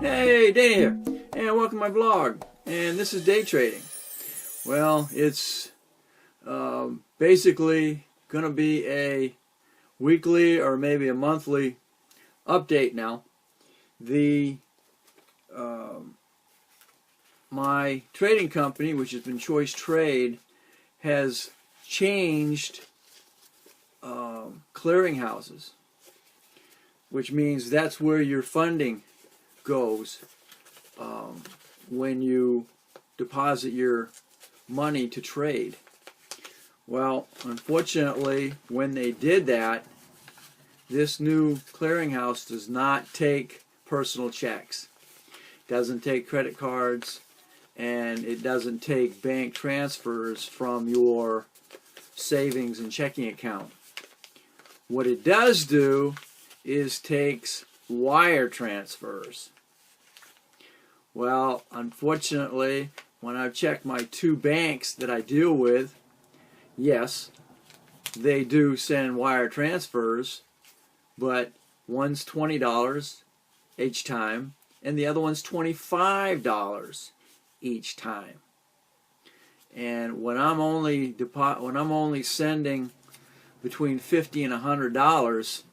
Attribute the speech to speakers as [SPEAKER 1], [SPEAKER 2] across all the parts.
[SPEAKER 1] Hey, Dana here, and welcome to my vlog. And this is day trading. Well, it's basically going to be a weekly or maybe a monthly update now. My trading company, which has been choiceTade, has changed clearinghouses, which means that's where your funding goes when you deposit your money to trade. Well, unfortunately, when they did that, this new clearinghouse does not take personal checks, doesn't take credit cards, and it doesn't take bank transfers from your savings and checking account. What it does do is takes wire transfers. Well, unfortunately, when I've checked my two banks that I deal with, yes, they do send wire transfers, but one's $20 each time, and the other one's $25 each time. And when I'm only sending between $50 and $100,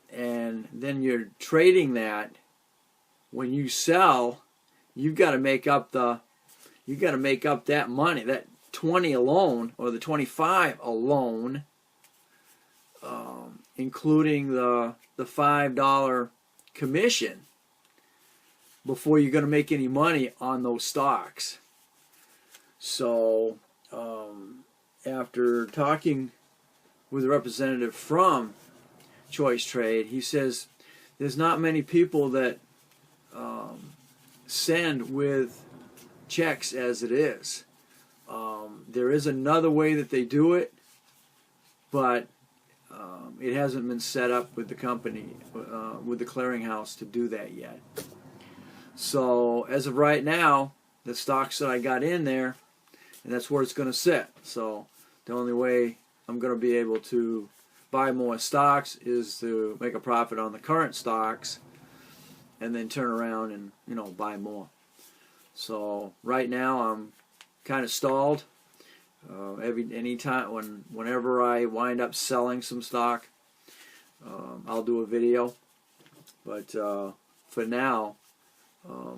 [SPEAKER 1] and then you're trading that, when you sell, you've got to make up that money, that 20 alone, or the 25 alone, including the $5 commission, before you're going to make any money on those stocks. So after talking with a representative from choiceTade, he says there's not many people that send with checks as it is. There is another way that they do it, but it hasn't been set up with the company, with the clearinghouse, to do that yet. So as of right now, the stocks that I got in there, and that's where it's going to sit. So the only way I'm going to be able to buy more stocks is to make a profit on the current stocks, and then turn around and buy more. So right now I'm kind of stalled. Whenever I wind up selling some stock, I'll do a video. But for now,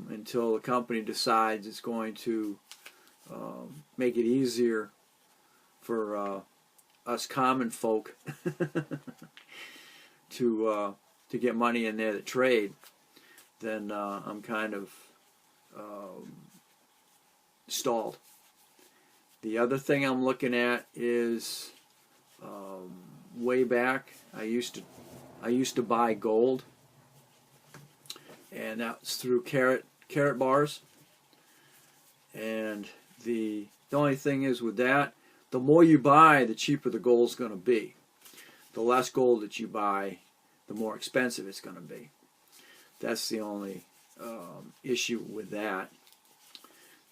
[SPEAKER 1] until the company decides it's going to make it easier for us common folk to get money in there to trade, then I'm kind of stalled. The other thing I'm looking at is way back I used to buy gold, and that's through carrot bars. And the only thing is with that, the more you buy, the cheaper the gold's going to be. The less gold that you buy, the more expensive it's going to be. That's the only issue with that.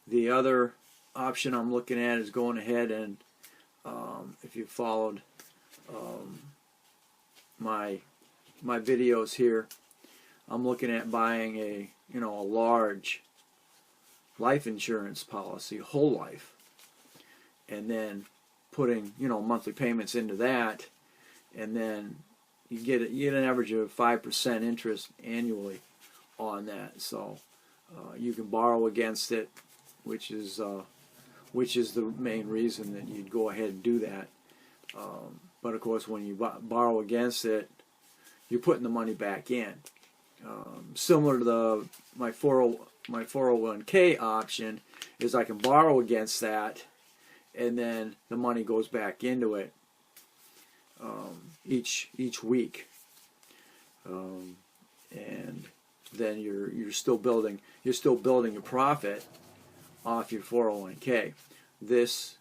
[SPEAKER 1] The other option I'm looking at is going ahead and, if you followed my videos here, I'm looking at buying a large life insurance policy, whole life, and then putting monthly payments into that, and then you get an average of 5% interest annually on that. So you can borrow against it, which is the main reason that you'd go ahead and do that. But of course, when you borrow against it, you're putting the money back in. Similar to my 401k option, is I can borrow against that, and then the money goes back into it each week, and then you're still building a profit off your 401k. This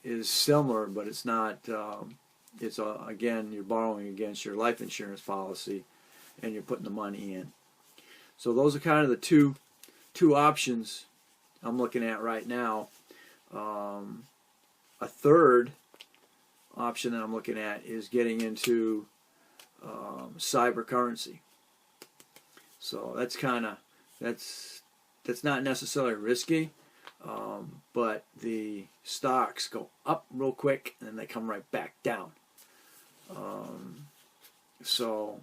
[SPEAKER 1] is similar, but it's not. Again, you're borrowing against your life insurance policy, and you're putting the money in. So those are kind of the two options I'm looking at right now. A third option that I'm looking at is getting into cyber currency. So that's not necessarily risky, but the stocks go up real quick and then they come right back down. So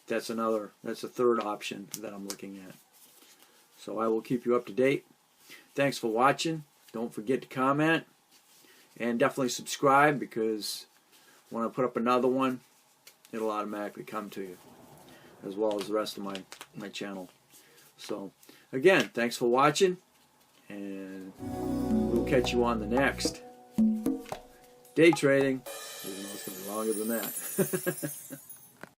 [SPEAKER 1] that's a third option that I'm looking at. So I will keep you up to date. Thanks for watching. Don't forget to comment and definitely subscribe, because when I put up another one, it'll automatically come to you, as well as the rest of my channel. So again, thanks for watching, and we'll catch you on the next day trading, even though it's going to be longer than that.